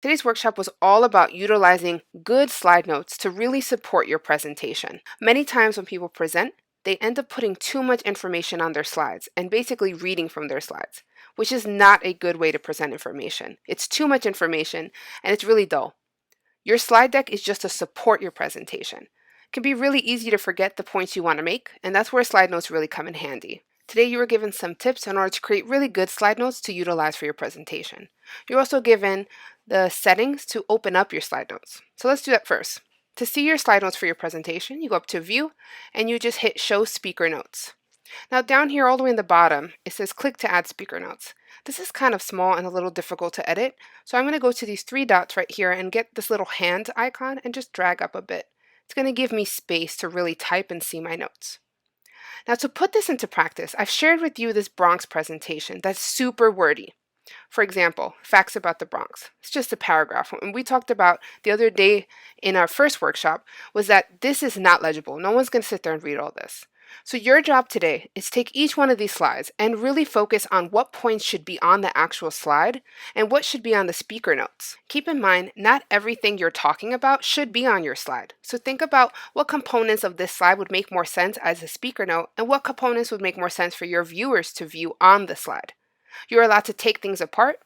Today's workshop was all about utilizing good slide notes to really support your presentation. Many times when people present, they end up putting too much information on their slides and basically reading from their slides, which is not a good way to present information. It's too much information and it's really dull. Your slide deck is just to support your presentation. It can be really easy to forget the points you want to make, and that's where slide notes really come in handy. Today you were given some tips in order to create really good slide notes to utilize for your presentation. You're also given the settings to open up your slide notes. So let's do that first. To see your slide notes for your presentation, you go up to View and you just hit Show Speaker Notes. Now down here all the way in the bottom, it says click to add speaker notes. This is kind of small and a little difficult to edit, so I'm going to go to these three dots right here and get this little hand icon and just drag up a bit. It's going to give me space to really type and see my notes. Now to put this into practice, I've shared with you this Bronx presentation that's super wordy. For example, facts about the Bronx. It's just a paragraph. And we talked about the other day in our first workshop was that this is not legible. No one's going to sit there and read all this. So your job today is take each one of these slides and really focus on what points should be on the actual slide and what should be on the speaker notes. Keep in mind, not everything you're talking about should be on your slide. So think about what components of this slide would make more sense as a speaker note and what components would make more sense for your viewers to view on the slide. You're allowed to take things apart,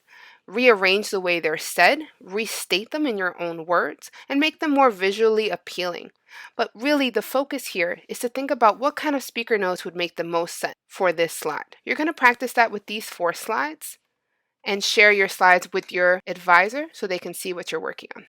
rearrange the way they're said, restate them in your own words, and make them more visually appealing. But really, the focus here is to think about what kind of speaker notes would make the most sense for this slide. You're going to practice that with these 4 slides and share your slides with your advisor so they can see what you're working on.